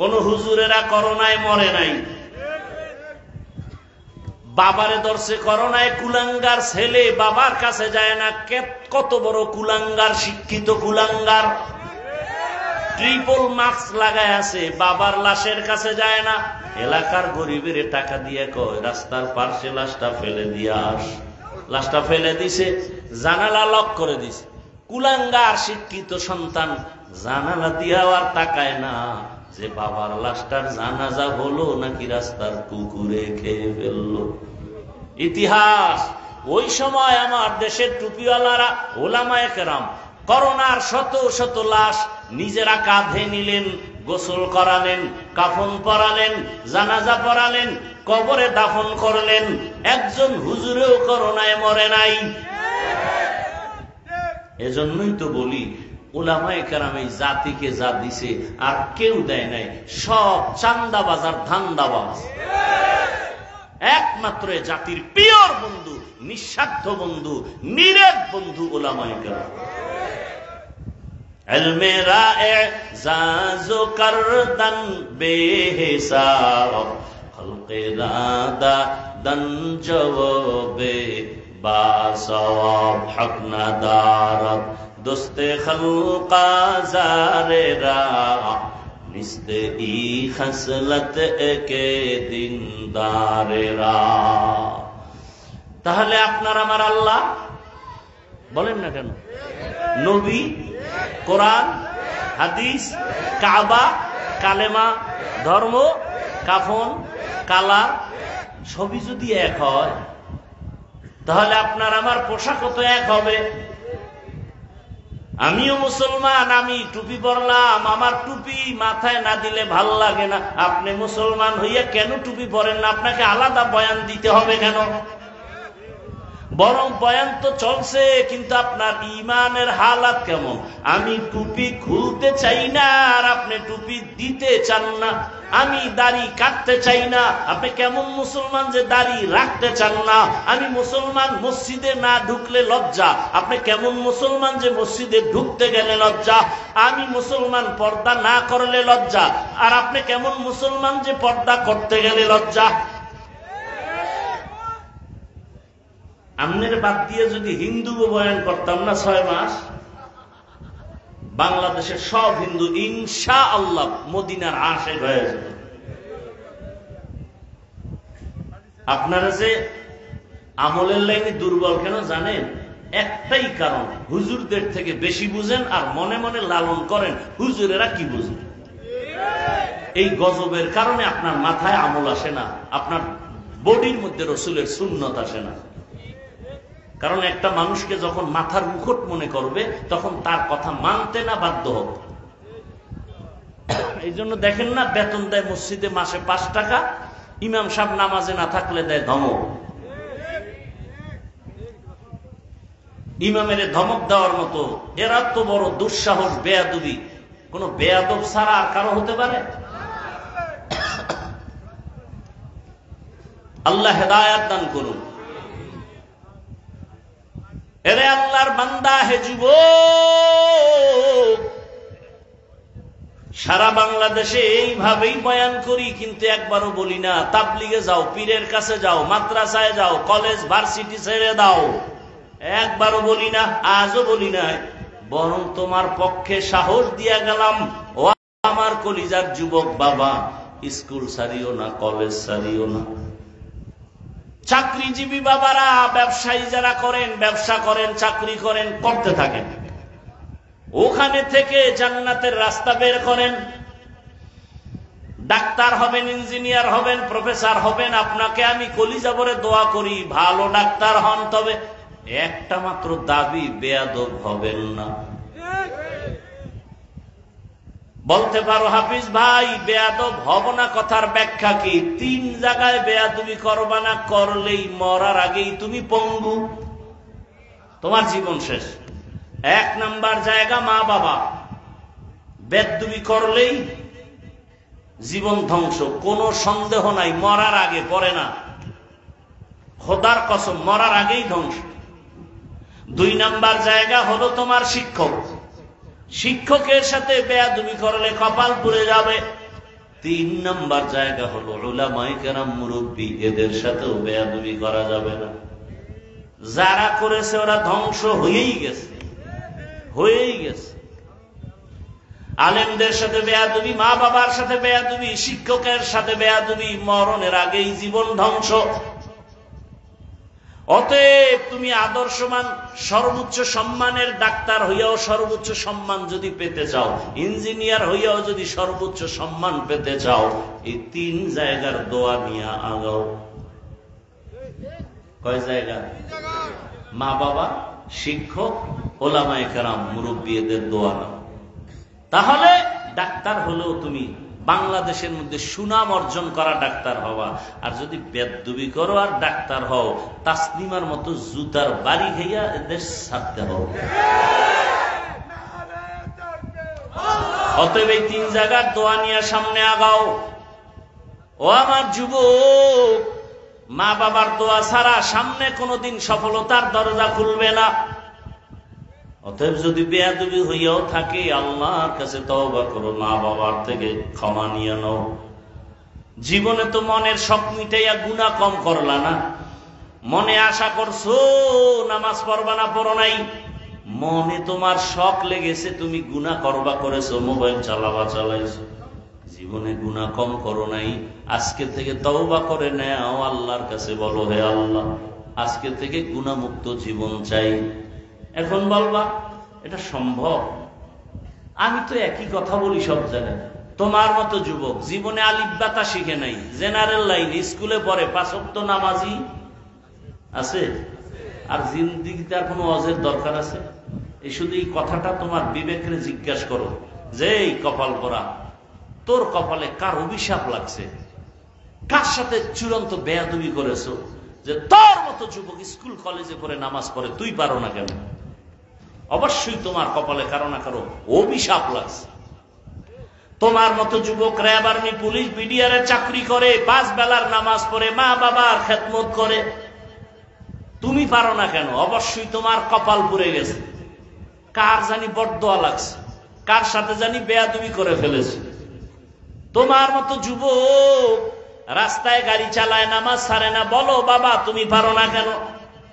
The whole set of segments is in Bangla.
কোন হুজুরেরা করোনায় মরে নাই, বাবারে ধরছে করোনায়। কুলাঙ্গার ছেলে বাবার কাছে যায় না। কত বড় কুলাঙ্গার, শিক্ষিত কুলাঙ্গার, ট্রিপল মাস্ক লাগায় আছে, বাবার লাশের কাছে যায় না। এলাকার গরিবের টাকা দিয়ে কয় রাস্তার পাশে লাশটা ফেলে দিয়ে আস। লাশটা ফেলে দিছে, জানালা লক করে দিছে। কুলাঙ্গার শিক্ষিত সন্তান জানালা দিয়েও আর তাকায় না যে বাবার লাশটার জানাজা হলো নাকি রাস্তার কুকুরে খেয়ে ফেললো। ইতিহাস। ওই সময় আমার দেশের টুপিওয়ালারা, ওলামায়ে কেরাম, করোনার শত শত লাশ নিজেরা কাঁধে নিলেন, গোসল করালেন, কাফন পরালেন, জানাজা পরালেন, কবরে দাফন করলেন। একজন হুজুরেও করোনায় মরে নাই। এজন্যই তো বলি উলামায়ে কেরাম এই জাতিকে যা দিছে আর কেউ দেয় নাই। সব চান্দাবাজ আর ধান্দাবাজ। একমাত্র জাতির পিওর বন্ধু, নিঃস্বার্থ বন্ধু, নিরেট বন্ধু উলামায়ে কেরাম। ইলমে রা'জাজু করদান বেহিসাব, খলকে রাদা দান জওবে বাসওয়াব, হক নাদারত দোস্তে খলকা জারেরা, নিস্তে ই খসলত কে দিনদারেরা। তাহলে আপনার আমার আল্লাহ বলেন না কেন? নবী, কোরআন, হাদিস, কাবা, কালেমা, ধর্ম, কাফন, কালা সবই যদি এক হয়, তাহলে আপনার আমার পোশাকও তো এক হবে। আমিও মুসলমান, আমি টুপি পরলাম, আমার টুপি মাথায় না দিলে ভাল লাগে না। আপনি মুসলমান হইয়া কেন টুপি পরেন না? আপনাকে আলাদা বয়ান দিতে হবে কেন? বরং বয়ান তো চলছে, কিন্তু আপনার ইমানের হালাত কেমন? আমি টুপি খুলতে চাই না আর আপনি টুপি দিতে চান না। আমি দাড়ি কাটতে চাই না, আপনি কেমন মুসলমান যে দাড়ি রাখতে চান না? আমি মুসলমান, মসজিদে না ঢুকলে লজ্জা, আপনি কেমন মুসলমান যে মসজিদে ঢুকতে গেলে লজ্জা? আমি মুসলমান, পর্দা না করলে লজ্জা, আর আপনি কেমন মুসলমান যে পর্দা করতে গেলে লজ্জা? আমনের বাদ দিয়ে যদি হিন্দু বয়ান করতাম না 6 মাস, বাংলাদেশের সব হিন্দু ইনশাআল্লাহ মদিনার আশিক হয়ে যেত। আপনারা যে আমলের লাইনে দুর্বল কেন জানেন? একটাই কারণ, হুজুরদের থেকে বেশি বুঝেন আর মনে মনে লালন করেন হুজুরেরা কি বুঝেন। এই গজবের কারণে আপনার মাথায় আমল আসে না, আপনার বডির মধ্যে রসুলের সুন্নত আসে না। কারণ একটা মানুষকে যখন মাথার মুকুট মনে করবে তখন তার কথা মানতে না বাধ্য হবে। এই জন্য দেখেন না, বেতন দেয় মসজিদে মাসে 5 টাকা, ইমাম সাহেব নামাজে না থাকলে দেয় ধমক। ইমামের ধমক দেওয়ার মতো এরা তো বড় দুঃসাহস, বেয়াদবি কোন বেয়াদব ছাড়া আর কারো হতে পারে? আল্লাহ হেদায়েত দান করুন। এরে আল্লাহর বান্দা, হে যুবক, সারা বাংলাদেশে এইভাবেই বয়ান করি, কিন্তু একবারও বলি না তাবলিগে যাও, পীরের কাছে যাও, মাদ্রাসায় যাও, কলেজ ভার্সিটি ছেড়ে দাও। একবারও বলি না, আজও বলি না। বরং তোমার পক্ষে সাহস দিয়া গেলাম, ও আমার কলিজার যুবক বাবা, স্কুল ছাড়িও না, কলেজ ছাড়িও না। চাকরিজীবী বাবারা, ব্যবসায়ী যারা করেন, ব্যবসা করেন, চাকরি করেন, করতে থাকেন। ওখানে থেকে জান্নাতের রাস্তা বের করেন। ডাক্তার হবেন, ইঞ্জিনিয়ার হবেন, প্রফেসর হবেন, আপনাকে আমি কলিজা ভরে দোয়া করি ভালো ডাক্তার হন। তবে একটা মাত্র দাবি, বেয়াদব হবেন না। বলতে পারো হাফিজ ভাই বেয়াদব হব না, কথার ব্যাখ্যা কি? 3 জায়গায় বেয়াদবি করবা না, করলেই মরার আগেই তুমি পঙ্গু, তোমার জীবন শেষ। 1 নাম্বার জায়গা মা বাবা, বেয়াদবি করলেই জীবন ধ্বংস, কোনো সন্দেহ নাই। মরার আগে, পরে না, খোদার কসম মরার আগেই ধ্বংস। 2 নাম্বার জায়গা হলো তোমার শিক্ষক, শিক্ষকের সাথে বেয়াদবি করলে কপাল পুড়ে যাবে। তিন নাম্বার জায়গা হলো উলামায়ে কেরাম, মুরব্বী, এদের সাথেও বেয়াদবি করা যাবে না। যারা করেছে ওরা ধ্বংস হয়েই গেছে, হয়েই গেছে। আলেমদের সাথে বেয়াদবি, মা বাবার সাথে বেয়াদবি, শিক্ষকের সাথে বেয়াদবি, মরণের আগেই জীবন ধ্বংস। অতএব তুমি আদর্শমান সর্বোচ্চ সম্মানের ডাক্তার হইয়াও সর্বোচ্চ সম্মান যদি পেতে চাও, ইঞ্জিনিয়ার হইয়াও যদি সর্বোচ্চ সম্মান পেতে চাও, এই তিন জায়গার দোয়া নিয়ে আগাও। কয় জায়গা? মা বাবা, শিক্ষক, ওলামায়ে কেরাম, মুরব্বী, এদের দোয়া নাও। তাহলে ডাক্তার হলেও তুমি বাংলাদেশের মধ্যে সুনাম অর্জন করা ডাক্তার হওয়া। আর যদি বেয়াদবি করো আর ডাক্তার হও, তাসলিমার মতো জুতার বাড়ি খাইয়া দেশ ছাড়তে হবে। অতএব এই তিন জায়গার দোয়া নিয়ে সামনে আগাও। ও আমার যুবক, মা বাবার দোয়া ছাড়া সামনে কোনোদিন সফলতার দরজা খুলবে না। অতএব যদি বেয়াদবি হইয়াও থাকে, আল্লাহর কাছে তওবা করো, মা বাবার থেকে ক্ষমা নিয়ে নাও। জীবনে তো মনের শখ মিটাইয়া গুনাহ কম করলা না। মনে আশা করছো নামাজ পড়বা না, পড়ো নাই। মনে তোমার শখ লেগেছে, তুমি গুনাহ করবা করেছো, মোবাইল চালাবা চালাইছো, জীবনে গুনাহ কম করো নাই। আজকে থেকে তওবা করে নাও, আল্লাহর কাছে বলো, হে আল্লাহ, আজকে থেকে গুনাহ মুক্ত জীবন চাই। এখন বলবা এটা সম্ভব? আমি তো একই কথা বলি সব জায়গায়। তোমার মতো যুবক জীবনে আলিফ বাতা শিখে নাই, জেনারেল লাইন, স্কুলে পড়ে, 5 ওয়াক্ত নামাজি আছে, আর জিন্দেগিতে আর কোনো ওয়াজের দরকার আছে? এই শুধু এই কথাটা তোমার বিবেকরে জিজ্ঞাসা করো যে, এই কপাল পরা, তোর কপালে কার অভিশাপ লাগছে? কার সাথে চূড়ান্ত বেয়াদবি করেছো যে তোর মতো যুবক স্কুল কলেজে পড়ে নামাজ পড়ে, তুই পারো না কেন? অবশ্যই তোমার কপালে কারো না কারো অভিশাপ লাগছে। তোমার মতো যুবক র্যাব, আর্মি, পুলিশ, বিডিআর এ চাকরি করে, 5 বেলার নামাজ পড়ে, মা বাবার খেদমত করে, তুমি পারো না কেন? অবশ্যই তোমার কপাল পুড়ে গেছে। কার জানি বদদোয়া লাগছে, কার সাথে জানি বেয়াদবি করে ফেলেছে। তোমার মতো যুবক রাস্তায় গাড়ি চালায়, নামাজ ছাড়ে না, বলো বাবা তুমি পারো না কেন?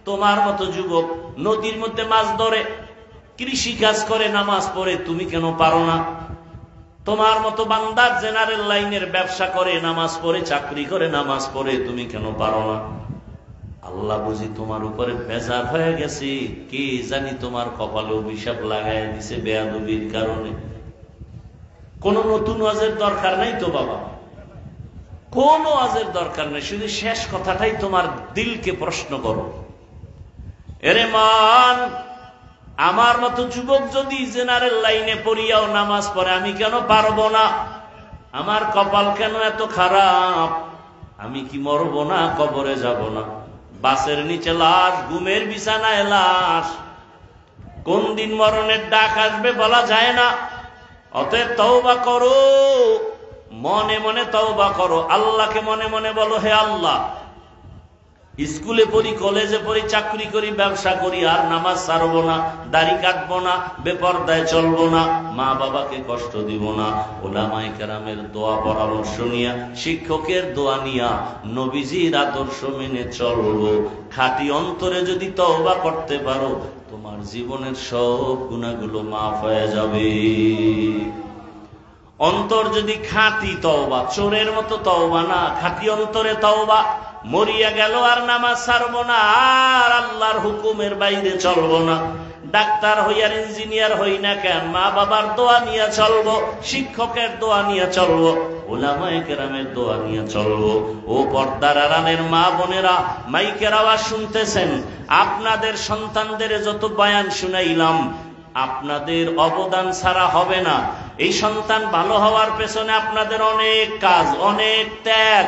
তোমার মতো যুবক নদীর মধ্যে মাছ ধরে, কৃষি কাজ করে, নামাজ পড়ে, তুমি কেন পারো না? তোমার মতো বান্দার জেনারেল লাইনের ব্যবসা করে, নামাজ পড়ে, চাকরি করে, নামাজ পড়ে, তুমি কেন পারো না? আল্লাহ বুঝি তোমার উপরে বেজার হয়ে গেছে, কে জানি তোমার কপালে অভিশাপ লাগাই দিছে বেয়াদবির কারণে। কোন নতুন ওয়াজের দরকার নাই তো বাবা, কোন ওয়াজের দরকার নেই। শুধু শেষ কথাটাই তোমার দিলকে প্রশ্ন করো, এরে মান, আমার মতো যুবক যদি জেনারেল লাইনে পড়িয়াও নামাজ পড়ে, আমি কেন পারবো না? আমার কপাল কেন এত খারাপ? আমি কি মরবো না? কবরে যাব না? বাসের নিচে লাশ, ঘুমের বিছানায় লাশ, কোন দিন মরণের ডাক আসবে বলা যায় না। অতএব তওবা করো, মনে মনে তওবা করো, আল্লাহকে মনে মনে বলো, হে আল্লাহ, স্কুলে পড়ি, কলেজে পড়ি, চাকরি করি, ব্যবসা করি, আর নামাজ ছাড়বো না, দাড়ি কাটবো না, বেপরদায় চলবো না, মা বাবাকে কষ্ট দিব না। উলামায়ে কেরামের দোয়া পরামর্শ নিয়া, শিক্ষকের দোয়া নিয়া, নবীজির আদর্শ মেনে চলবো। খাঁটি অন্তরে যদি তওবা করতে পারো, তোমার জীবনের সব গুনাহগুলো মাফ হয়ে যাবে। অন্তর যদি খাঁটি তওবা, চোরের মতো তওবা না, খাঁটি অন্তরে তওবা, মরিয়া গেল আর নামাজ ছাড়বো না, আর আল্লাহর হুকুমের বাইরে চলবো না। ডাক্তার হই আর ইঞ্জিনিয়ার হই না কেন, মা বাবার দোয়া নিয়ে চলবো, শিক্ষকের দোয়া নিয়ে চলবো, উলামায়ে কেরামের দোয়া নিয়ে চলবো। ও পর্দার আড়ালের মা বোনেরা, মাইকের আওয়াজ শুনতেছেন, আপনাদের সন্তানদের যত বয়ান শুনাইলাম, আপনাদের অবদান ছাড়া হবে না। এই সন্তান ভালো হওয়ার পেছনে আপনাদের অনেক কাজ, অনেক ত্যাগ।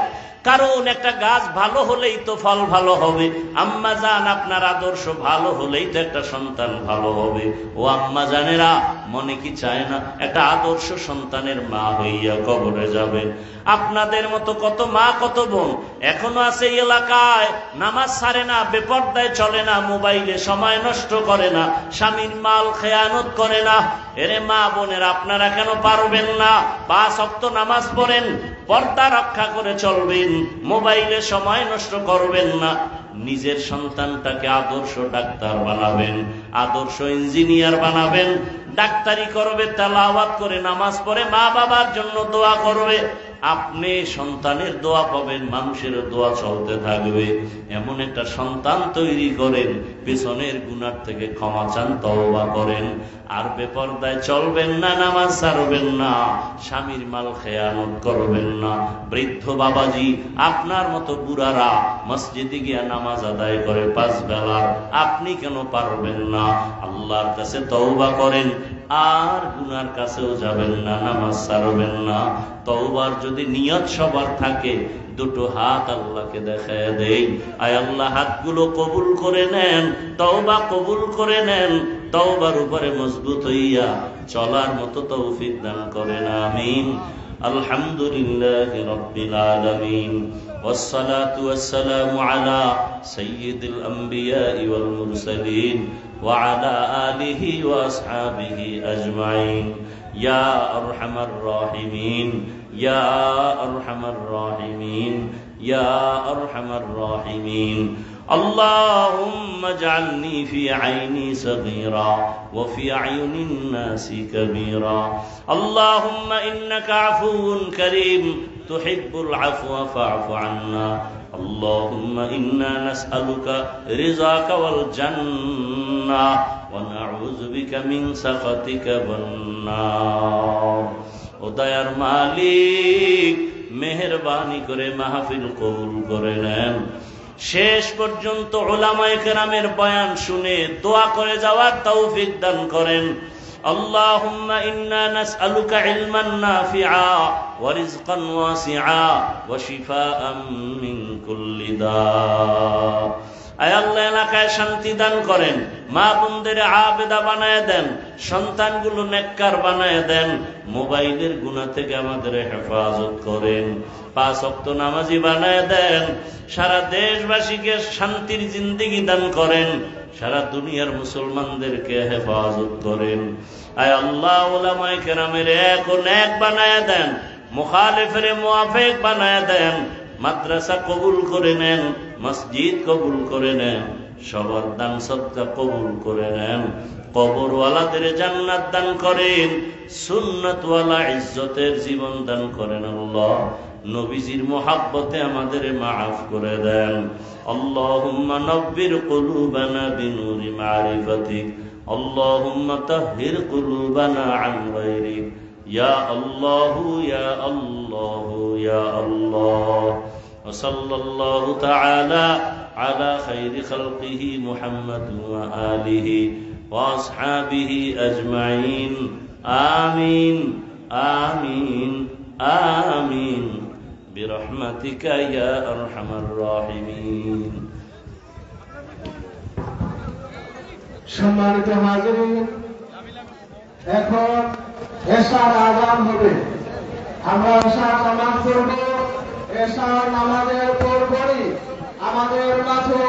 কারণ একটা গাছ ভালো হলেই তো ফল ভালো হবে। আম্মা জান, আপনার আদর্শ ভালো হলেই তো একটা সন্তান ভালো হবে। ও আম্মা জানেরা, মনে কি চায় না একটা আদর্শ সন্তানের মা হইয়া কবরে যাবেন? আপনাদের মতো কত মা কত বোন এখনো আছে এই এলাকায়, নামাজ ছাড়ে না, বেপরদায় চলে না, মোবাইলে সময় নষ্ট করে না, স্বামীর মাল খেয়ানত করে না। এরে মা বোনের, আপনারা কেন পারবেন না? 5 ওয়াক্ত নামাজ পড়েন, পর্দা রক্ষা করে চলবেন, মোবাইলে সময় নষ্ট করবেন না। নিজের সন্তানটাকে আদর্শ ডাক্তার বানাবেন, আদর্শ ইঞ্জিনিয়ার বানাবেন, ডাক্তারি করবে, তেলাওয়াত করে নামাজ পড়ে মা বাবার জন্য দোয়া করবে। আপনি সন্তানের দোয়া পাবেন, মানুষের দোয়া চলতে থাকবে। এমন একটা সন্তান তৈরি করেন, পেছনের গুনার থেকে ক্ষমা চান, তওবা করেন। আর বেপরদায় চলবেন না, নামাজ ছাড়বেন না, স্বামীর মাল খেয়ানত করবেন না। বৃদ্ধ বাবাজি, আপনার মতো বুড়ারা মসজিদে গিয়া নামাজ আদায় করে 5 বেলার, আপনি কেন পারবেন না? আল্লাহর কাছে তওবা করেন, আর গুনার কাছেও যাবেন না, নামাজ ছাড়বেন না। তওবার যদি নিয়ত সবার থাকে, 2 হাত আল্লাহকে দেখায় দেই, আয় আল্লাহ হাতগুলো কবুল করে নেন, তওবা কবুল করে নেন, তওবার উপরে মজবুত হইয়া চলার মতো তৌফিক দান করেন, আমিন। আলহামদুলিল্লাহি রাব্বিল আলামিন, ওয়াসসালাতু ওয়াসসালামু আলা সাইয়্যিদিল আমবিয়াই ওয়াল মুরসালিন ওয়া আলা আলিহি ওয়া আসহাবিহি আজমাইন। ইয়া আরহামার রাহিমিন, ইয়া আরহামার রাহিমিন, ইয়া আরহামার রাহিমিন। اللهم اجعلني في عيني صغيرا وفي أعين الناس كبيرا. اللهم إنك عفو كريم تحب العفو فاعف عنا. اللهم إنا نسألك رضاك والجنة ونعوذ بك من سخطك والنار. ও দয়ার মালিক, মেহেরবানি করে মাহফিল কবুল করে নেন। শেষ পর্যন্ত উলামায়ে কেরামের বয়ান শুনে দোয়া করে যাওয়ার তৌফিক দান করেন। আল্লাহুম্মা ইন্না নাসআলুকা ইলমান নাফিআ ওয়া রিজকান ওয়াসিআ ওয়া শিফাআন মিন কুল্লি দা। আয় আল্লাহ, এলাকায় শান্তি দান করেন, মা বোনদের আবেদা বানায় দেন, সন্তানগুলো নেককার বানায় দেন, মোবাইলের গুনাহ থেকে আমাদের হেফাজত করেন, 5 ওয়াক্ত নামাজি বানায় দেন, সারা দেশবাসীকে শান্তির জিন্দেগি দান করেন, সারা দুনিয়ার মুসলমানদেরকে হেফাজত করেন। আয় আল্লাহ, উলামায়ে কেরামের এক ও নেক বানায় দেন, মুখালিফের মুওয়াফিক বানায় দেন, মাদ্রাসা কবুল করে নেন, মসজিদ কবুল করে নেন, সবার দান সদকা কবুল করে নেন, কবরওয়ালাদের জান্নাত দান করেন, সুন্নাতওয়ালা ইজ্জতের জীবন দান করেন। আল্লাহ, নবীজির মুহাব্বতে আমাদের মাফ করে দেন। আল্লাহুম্মা নব্বির কুলুবানা বিনুরি মারিফাতিক, আল্লাহুম্মা তাহহির কুলুবানা আন গায়রিক, ইয়া আল্লাহু ইয়া আল্লাহু ইয়া আল্লাহ। ওয়া সাল্লাল্লাহু তাআলা আলা খায়রি খালকিহি মুহাম্মাদ ওয়া আলিহি ওয়া আসহাবিহি আজমাইন। আমিন আমিন আমিন বিরহমাতিকা ইয়া আরহামার রাহিমিন। সম্মানিত হাজিরিন, এখন এশার আযান হবে। আমরা এশার নামাজ পড়ব। এশার নামাজের পরপরই আমাদের মাঝে